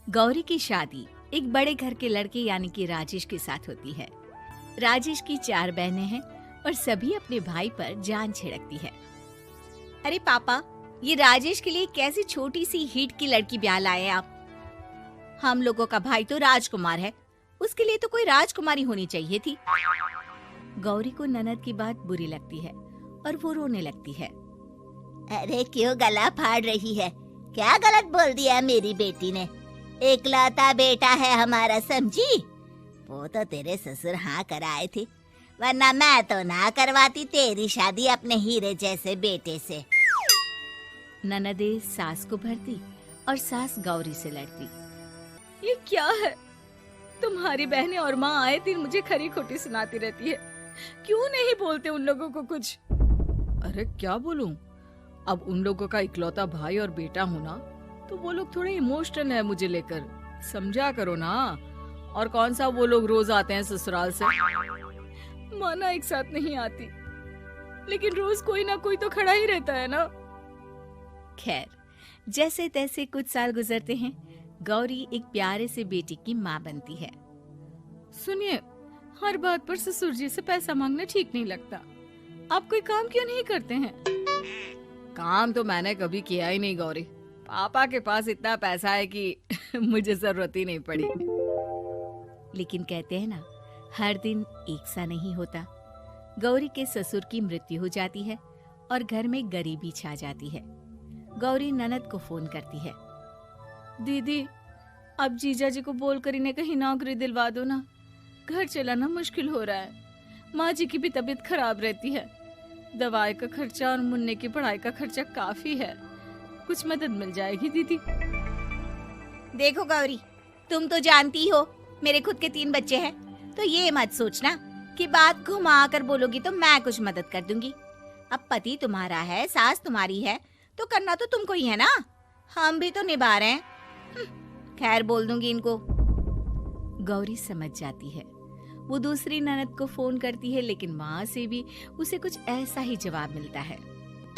गौरी की शादी एक बड़े घर के लड़के यानी कि राजेश के साथ होती है। राजेश की 4 बहनें हैं और सभी अपने भाई पर जान छिड़कती है। अरे पापा, ये राजेश के लिए कैसी छोटी सी हिट की लड़की ब्याह लाए हैं आप? हम लोगों का भाई तो राजकुमार है, उसके लिए तो कोई राजकुमारी होनी चाहिए थी। गौरी को ननद की बात बुरी लगती है और वो रोने लगती है। अरे क्यों गला फाड़ रही है? क्या गलत बोल दिया मेरी बेटी ने? एकलौता बेटा है हमारा, समझी? वो तो तेरे ससुर हाँ कराए थे, वरना मैं तो ना करवाती तेरी शादी अपने हीरे जैसे बेटे से। ननदे सास को भरती और सास गौरी से लड़ती। ये क्या है? तुम्हारी बहनें और माँ आए दिन मुझे खरी खोटी सुनाती रहती है। क्यों नहीं बोलते उन लोगों को कुछ? अरे क्या बोलूं? अब उन लोगों का इकलौता भाई और बेटा होना, तो वो लोग थोड़े इमोशनल है मुझे लेकर, समझा करो ना। और कौन सा वो लोग रोज आते हैं ससुराल से? माना एक साथ नहीं आती, लेकिन रोज कोई ना कोई तो खड़ा ही रहता है ना। खैर, जैसे तैसे कुछ साल गुजरते हैं। गौरी एक प्यारे से बेटे की माँ बनती है। सुनिए, हर बात पर ससुर जी से पैसा मांगना ठीक नहीं लगता। आप कोई काम क्यों नहीं करते हैं? काम तो मैंने कभी किया ही नहीं गौरी। पापा के पास इतना पैसा है कि मुझे जरूरत ही नहीं पड़ी। लेकिन कहते हैं ना, हर दिन एक सा नहीं होता। गौरी के ससुर की मृत्यु हो जाती है और घर में गरीबी छा जाती है। गौरी ननद को फोन करती है। दीदी, अब जीजा जी को बोलकर इन्हें कहीं नौकरी दिलवा दो ना। घर चलाना मुश्किल हो रहा है। माँ जी की भी तबीयत खराब रहती है। दवाई का खर्चा और मुन्ने की पढ़ाई का खर्चा काफी है। कुछ मदद मिल जाएगी दीदी। देखो गौरी, तुम तो जानती हो मेरे खुद के 3 बच्चे हैं, तो ये मत सोचना कि बात घुमा कर बोलोगी तो मैं कुछ मदद कर दूंगी। अब पति तुम्हारा है, सास तुम्हारी है, तो करना तो तुमको ही है ना। हम भी तो निभा रहे हैं। खैर, बोल दूंगी इनको। गौरी समझ जाती है। वो दूसरी ननद को फोन करती है, लेकिन माँ से भी उसे कुछ ऐसा ही जवाब मिलता है।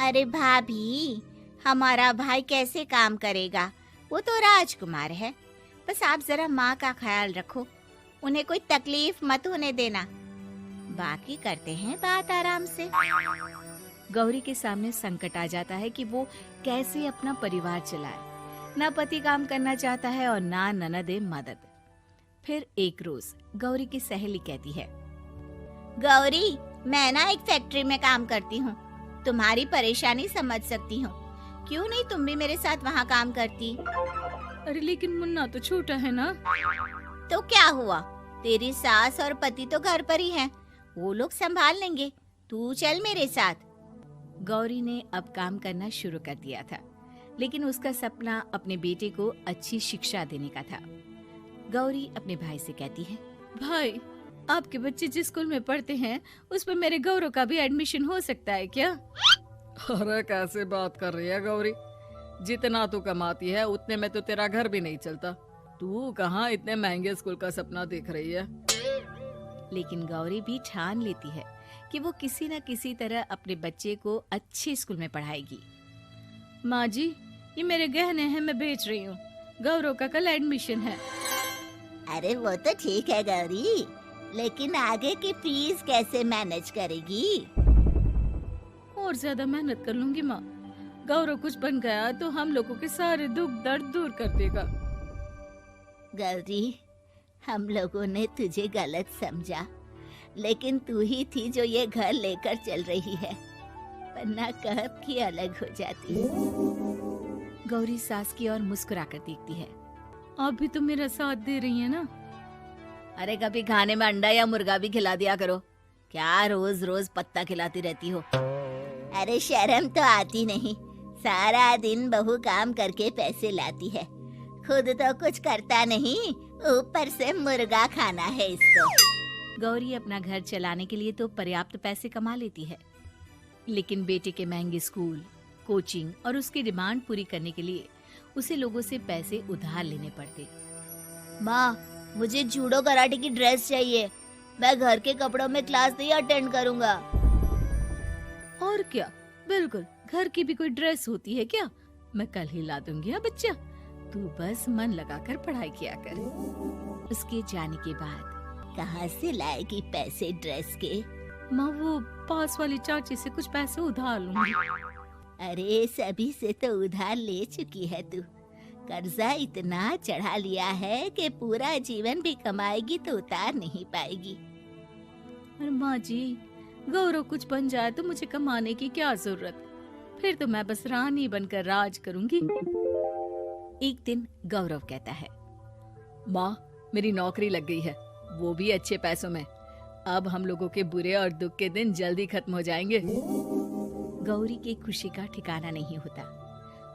अरे भाभी, हमारा भाई कैसे काम करेगा? वो तो राजकुमार है। बस आप जरा माँ का ख्याल रखो, उन्हें कोई तकलीफ मत होने देना। बाकी करते हैं बात आराम से। गौरी के सामने संकट आ जाता है कि वो कैसे अपना परिवार चलाए। ना पति काम करना चाहता है और ना ननदे मदद। फिर एक रोज गौरी की सहेली कहती है, गौरी, मैं ना एक फैक्ट्री में काम करती हूँ, तुम्हारी परेशानी समझ सकती हूँ। क्यों नहीं तुम भी मेरे साथ वहाँ काम करती? अरे लेकिन मुन्ना तो छोटा है ना। तो क्या हुआ, तेरी सास और पति तो घर पर ही हैं, वो लोग संभाल लेंगे। तू चल मेरे साथ। गौरी ने अब काम करना शुरू कर दिया था, लेकिन उसका सपना अपने बेटे को अच्छी शिक्षा देने का था। गौरी अपने भाई से कहती है, भाई, आपके बच्चे जिस स्कूल में पढ़ते हैं उस पर मेरे गौरव का भी एडमिशन हो सकता है क्या? अरे कैसे बात कर रही है गौरी? जितना तू कमाती है उतने में तो तेरा घर भी नहीं चलता। तू कहाँ इतने महंगे स्कूल का सपना देख रही है? लेकिन गौरी भी ठान लेती है कि वो किसी न किसी तरह अपने बच्चे को अच्छे स्कूल में पढ़ाएगी। माँ जी, ये मेरे गहने हैं, मैं बेच रही हूँ। गौरव का कल एडमिशन है। अरे वो तो ठीक है गौरी, लेकिन आगे की फीस कैसे मैनेज करेगी? और ज्यादा मेहनत कर लूंगी माँ। गौरव कुछ बन गया तो हम लोगों के सारे दुख दर्द दूर कर देगा। गौरी, हम लोगों ने तुझे गलत समझा, लेकिन तू ही थी जो ये घर लेकर चल रही है, वरना कब की अलग हो जाती। गौरी सास की ओर मुस्कुराकर देखती है। आप भी तो मेरा साथ दे रही हैं ना। अरे कभी खाने में अंडा या मुर्गा भी खिला दिया करो। क्या रोज रोज पत्ता खिलाती रहती हो? अरे शर्म तो आती नहीं, सारा दिन बहू काम करके पैसे लाती है, खुद तो कुछ करता नहीं, ऊपर से मुर्गा खाना है इसको। गौरी अपना घर चलाने के लिए तो पर्याप्त पैसे कमा लेती है, लेकिन बेटे के महंगे स्कूल, कोचिंग और उसकी डिमांड पूरी करने के लिए उसे लोगों से पैसे उधार लेने पड़ते। माँ, मुझे जूडो कराटे की ड्रेस चाहिए, मैं घर के कपड़ों में क्लास नहीं अटेंड करूँगा। और क्या, बिल्कुल, घर की भी कोई ड्रेस होती है क्या? मैं कल ही ला दूंगी। बच्चा, तू बस मन लगाकर पढ़ाई किया कर। उसके जाने के बाद कहाँ से लाएगी पैसे ड्रेस के? माँ वो पास वाली चाची से कुछ पैसे उधार लूंगी। अरे सभी से तो उधार ले चुकी है तू। कर्जा इतना चढ़ा लिया है कि पूरा जीवन भी कमाएगी तो उतार नहीं पाएगी। अरे माँ जी, गौरव कुछ बन जाए तो मुझे कमाने की क्या जरूरत, फिर तो मैं बस रानी बनकर राज करूंगी। एक दिन गौरव कहता है, माँ मेरी नौकरी लग गई है, वो भी अच्छे पैसों में। अब हम लोगों के बुरे और दुख के दिन जल्दी खत्म हो जाएंगे। गौरी की खुशी का ठिकाना नहीं होता।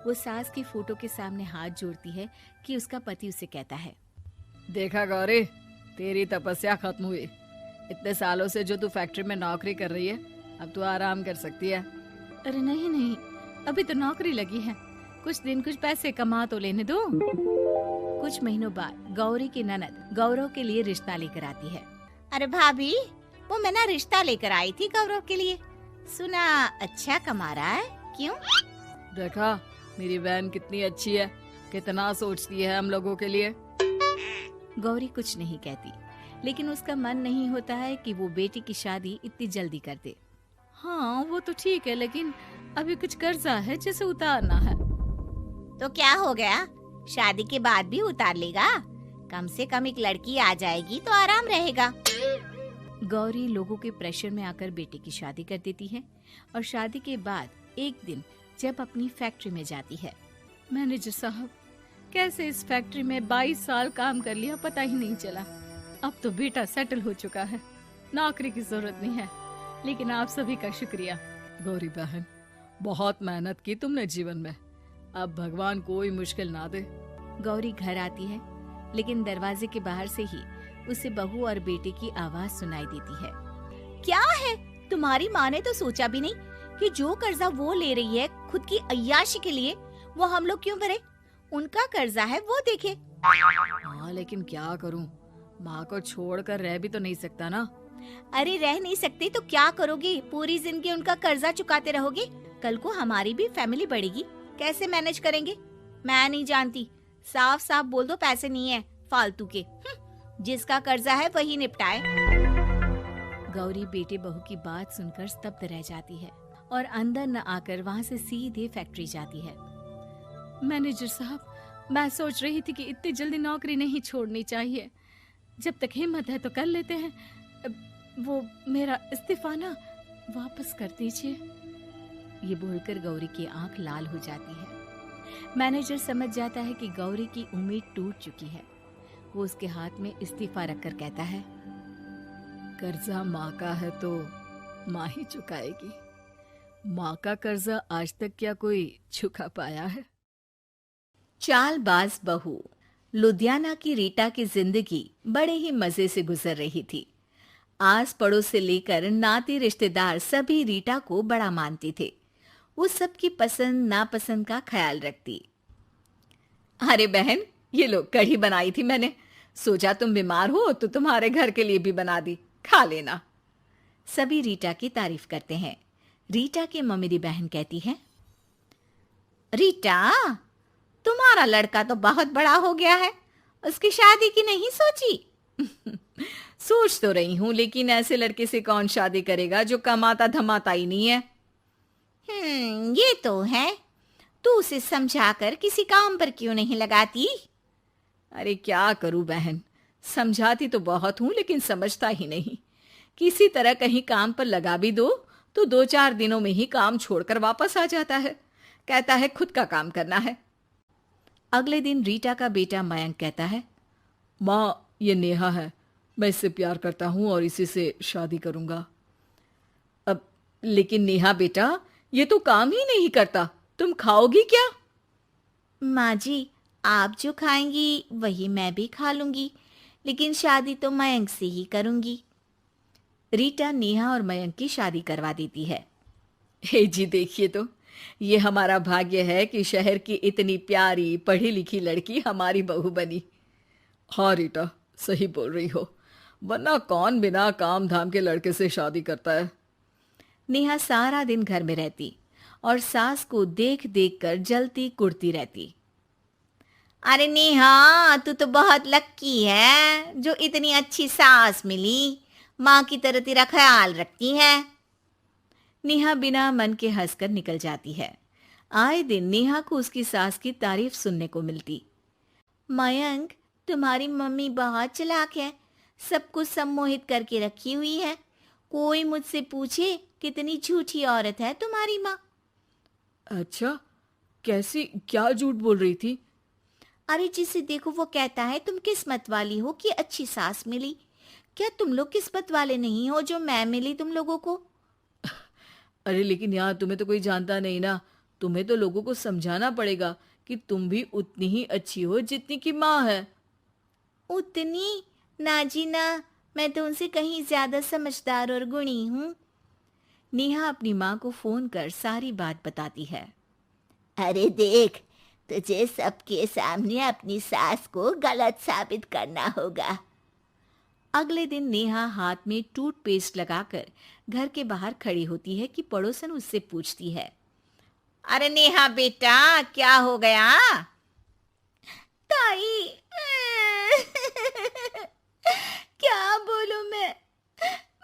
वो सास की फोटो के सामने हाथ जोड़ती है कि उसका पति उसे कहता है, देखा गौरी, तेरी तपस्या खत्म हुई। इतने सालों से जो तू फैक्ट्री में नौकरी कर रही है, अब तू आराम कर सकती है। अरे नहीं नहीं, अभी तो नौकरी लगी है, कुछ दिन कुछ पैसे कमा तो लेने दो। कुछ महीनों बाद गौरी की ननद गौरव के लिए रिश्ता लेकर आती है। अरे भाभी, वो मैं ना रिश्ता लेकर आई थी गौरव के लिए, सुना अच्छा कमा रहा है। क्यों? देखा मेरी बहन कितनी अच्छी है, कितना सोचती है हम लोगों के लिए। गौरी कुछ नहीं कहती, लेकिन उसका मन नहीं होता है कि वो बेटी की शादी इतनी जल्दी कर दे। हाँ वो तो ठीक है, लेकिन अभी कुछ कर्जा है जिसे उतारना है। तो क्या हो गया, शादी के बाद भी उतार लेगा। कम से कम एक लड़की आ जाएगी तो आराम रहेगा। गौरी लोगों के प्रेशर में आकर बेटे की शादी कर देती है और शादी के बाद एक दिन जब अपनी फैक्ट्री में जाती है, मैनेजर साहब, कैसे इस फैक्ट्री में 22 साल काम कर लिया पता ही नहीं चला। अब तो बेटा सेटल हो चुका है, नौकरी की जरूरत नहीं है। लेकिन आप सभी का शुक्रिया। गौरी बहन, बहुत मेहनत की तुमने जीवन में, अब भगवान कोई मुश्किल ना दे। गौरी घर आती है, लेकिन दरवाजे के बाहर से ही उसे बहू और बेटे की आवाज सुनाई देती है। क्या है, तुम्हारी माँ ने तो सोचा भी नहीं कि जो कर्जा वो ले रही है खुद की अय्याशी के लिए, वो हम लोग क्यों भरे? उनका कर्जा है वो देखे। हाँ लेकिन क्या करूँ, माँ को छोड़कर रह भी तो नहीं सकता ना। अरे रह नहीं सकते तो क्या करोगी? पूरी जिंदगी उनका कर्जा चुकाते रहोगे? कल को हमारी भी फैमिली बढ़ेगी, कैसे मैनेज करेंगे? मैं नहीं जानती, साफ साफ बोल दो पैसे नहीं है फालतू के। जिसका कर्जा है वही निपटाए। गौरी बेटे बहू की बात सुनकर स्तब्ध रह जाती है और अंदर न आकर वहाँ से सीधे फैक्ट्री जाती है। मैनेजर साहब, मैं सोच रही थी कि इतनी जल्दी नौकरी नहीं छोड़नी चाहिए, जब तक हिम्मत है तो कर लेते हैं। वो मेरा इस्तीफा ना वापस कर दीजिए। ये बोलकर गौरी की आंख लाल हो जाती है। मैनेजर समझ जाता है कि गौरी की उम्मीद टूट चुकी है। वो उसके हाथ में इस्तीफा रखकर कहता है, कर्जा माँ का है तो माँ ही चुकाएगी। माँ का कर्जा आज तक क्या कोई चुका पाया है? चालबाज बहू। लुधियाना की रीटा की जिंदगी बड़े ही मजे से गुजर रही थी। आस पड़ोस से लेकर नाती रिश्तेदार सभी रीटा को बड़ा मानते थे। वो सबकी पसंद नापसंद का ख्याल रखती। अरे बहन, ये लो कढ़ी बनाई थी मैंने, सोचा तुम बीमार हो तो तुम्हारे घर के लिए भी बना दी, खा लेना। सभी रीटा की तारीफ करते हैं। रीटा की ममेरी बहन कहती है, रीटा तुम्हारा लड़का तो बहुत बड़ा हो गया है, उसकी शादी की नहीं सोची? सोच तो रही हूं, लेकिन ऐसे लड़के से कौन शादी करेगा जो कमाता धमाता ही नहीं है। ये तो है, तू उसे समझाकर किसी काम पर क्यों नहीं लगाती? अरे क्या करूं बहन, समझाती तो बहुत हूं लेकिन समझता ही नहीं। किसी तरह कहीं काम पर लगा भी दो तो 2-4 दिनों में ही काम छोड़कर वापस आ जाता है, कहता है खुद का काम करना है। अगले दिन रीटा का बेटा मयंक कहता है, माँ ये नेहा है, मैं इससे प्यार करता हूँ और इसी से शादी करूंगा। अब लेकिन नेहा बेटा, ये तो काम ही नहीं करता, तुम खाओगी क्या? माँ जी, आप जो खाएंगी वही मैं भी खा लूंगी, लेकिन शादी तो मयंक से ही करूंगी। रीटा नेहा और मयंक की शादी करवा देती है। हे जी देखिए तो, ये हमारा भाग्य है कि शहर की इतनी प्यारी पढ़ी लिखी लड़की हमारी बहू बनी। हाँ रीटा, सही बोल रही हो, वरना कौन बिना काम धाम के लड़के से शादी करता है। नेहा सारा दिन घर में रहती और सास को देख देख कर जलती कुड़ती रहती। अरे नेहा, तू तो बहुत लक्की है जो इतनी अच्छी सास मिली, माँ की तरह तेरा ख्याल रखती है। नेहा बिना मन के हंसकर निकल जाती है। आए दिन नेहा को उसकी सास की तारीफ सुनने को मिलती। मयंक, तुम्हारी मम्मी बहुत चालाक है, सबको सम्मोहित करके रखी हुई है। कोई मुझसे पूछे कितनी झूठी औरत है तुम्हारी माँ। अच्छा, कैसी, क्या झूठ बोल रही थी? अरे जिसे देखो वो कहता है तुम किस्मत वाली हो कि अच्छी सास मिली। क्या तुम लोग किस्मत वाले नहीं हो जो मैं मिली तुम लोगों को? अरे लेकिन यार, तुम्हें तो कोई जानता नहीं ना। तुम्हें तो लोगों को समझाना पड़ेगा कि तुम भी उतनी ही अच्छी हो जितनी की माँ है। उतनी? ना जी ना, मैं तो उनसे कहीं ज्यादा समझदार और गुणी हूँ। नेहा अपनी माँ को फोन कर सारी बात बताती है। अरे देख, तुझे सबके सामने अपनी सास को गलत साबित करना होगा। अगले दिन नेहा हाथ में टूथपेस्ट लगाकर घर के बाहर खड़ी होती है कि पड़ोसन उससे पूछती है, अरे नेहा बेटा, क्या हो गया? ताई, क्या बोलूं मैं?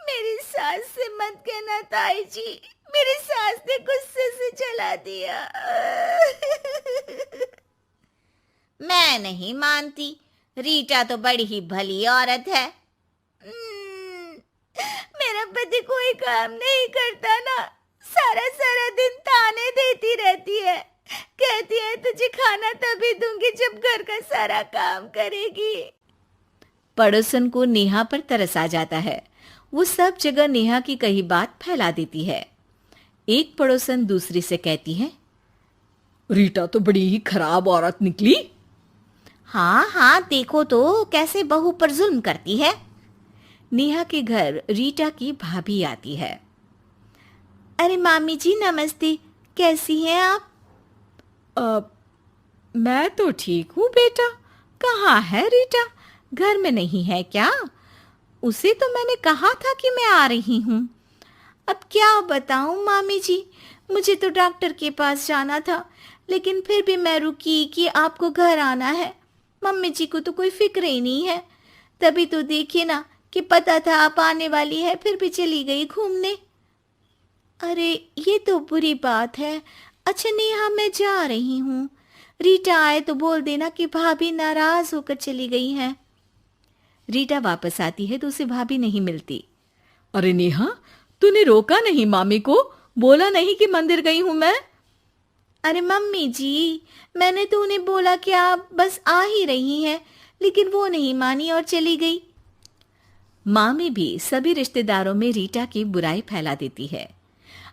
मेरी सास से मत कहना ताई जी, मेरी सास ने गुस्से से जला दिया। मैं नहीं मानती, रीटा तो बड़ी ही भली औरत है। मेरा पति कोई काम नहीं करता ना, सारा सारा दिन ताने देती रहती है, कहती है तुझे खाना तभी दूंगी जब घर का सारा काम करेगी। पड़ोसन को नेहा पर तरस आ जाता है। वो सब जगह नेहा की कही बात फैला देती है। एक पड़ोसन दूसरी से कहती है, रीटा तो बड़ी ही खराब औरत निकली। हाँ हाँ, देखो तो कैसे बहू पर जुल्म करती है। नेहा के घर रीटा की भाभी आती है। अरे मामी जी नमस्ते, कैसी हैं आप? मैं तो ठीक हूँ बेटा। कहाँ है रीटा? घर में नहीं है क्या? उसे तो मैंने कहा था कि मैं आ रही हूँ। अब क्या बताऊँ मामी जी, मुझे तो डॉक्टर के पास जाना था, लेकिन फिर भी मैं रुकी कि आपको घर आना है। मम्मी जी को तो कोई फिक्र ही नहीं है। तभी तो देखिए ना कि पता था आप आने वाली है, फिर भी चली गई घूमने। अरे ये तो बुरी बात है। अच्छा नेहा, मैं जा रही हूँ। रीटा आए तो बोल देना कि भाभी नाराज होकर चली गई हैं। रीटा वापस आती है तो उसे भाभी नहीं मिलती। अरे नेहा, तूने रोका नहीं मामी को? बोला नहीं कि मंदिर गई हूँ मैं? अरे मम्मी जी, मैंने तो उन्हें बोला कि आप बस आ ही रही हैं, लेकिन वो नहीं मानी और चली गई। मामी भी सभी रिश्तेदारों में रीटा की बुराई फैला देती है।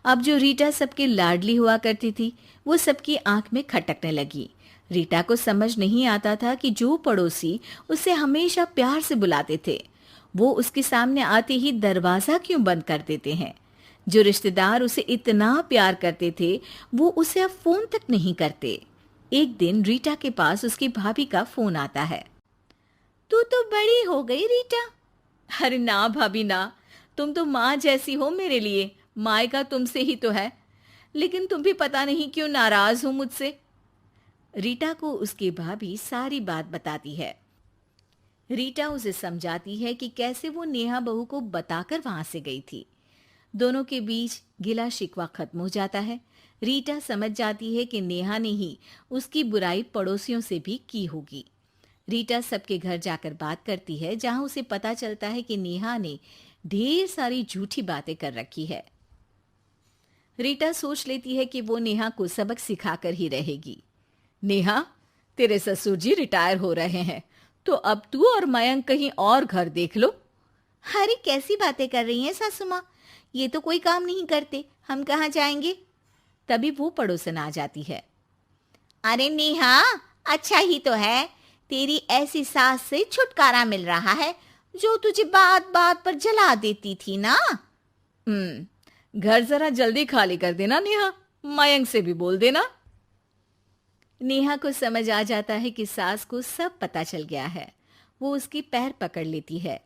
अब जो रीटा सबकी लाडली हुआ करती थी, वो सबकी आंख में खटकने लगी। रीटा को समझ नहीं आता था कि जो पड़ोसी उसे हमेशा प्यार से बुलाते थे, वो उसके सामने आते ही दरवाजा क्यों बंद कर देते हैं। जो रिश्तेदार उसे इतना प्यार करते थे, वो उसे अब फोन तक नहीं करते। एक दिन रीटा के पास उसकी भाभी का फोन आता है। तू तो बड़ी हो गई रीटा। अरे ना भाभी ना, तुम तो माँ जैसी हो मेरे लिए। मायका तुमसे ही तो है, लेकिन तुम भी पता नहीं क्यों नाराज हो मुझसे। रीटा को उसकी भाभी सारी बात बताती है। रीटा उसे समझाती है कि कैसे वो नेहा बहू को बताकर वहां से गई थी। दोनों के बीच गिला शिकवा खत्म हो जाता है। रीटा समझ जाती है कि नेहा ने ही उसकी बुराई पड़ोसियों से भी की होगी। रीटा सबके घर जाकर बात करती है, जहां उसे पता चलता है कि नेहा ने ढेर सारी झूठी बातें कर रखी है। रीटा सोच लेती है कि वो नेहा को सबक सिखाकर ही रहेगी। नेहा, तेरे ससुर जी रिटायर हो रहे हैं, तो अब तू और मयंक कहीं और घर देख लो। अरे कैसी बातें कर रही हैं सासू माँ, ये तो कोई काम नहीं करते, हम कहाँ जाएंगे? तभी वो पड़ोसन आ जाती है। अरे नेहा, अच्छा ही तो है, तेरी ऐसी सास से छुटकारा मिल रहा है जो तुझे बात बात पर जला देती थी ना। घर जरा जल्दी खाली कर देना नेहा, मयंक से भी बोल देना। नेहा को समझ आ जाता है कि सास को सब पता चल गया है। वो उसकी पैर पकड़ लेती है।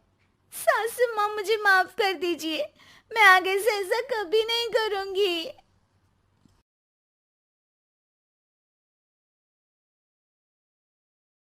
सासू माँ, मुझे माफ कर दीजिए, मैं आगे से ऐसा कभी नहीं करूंगी।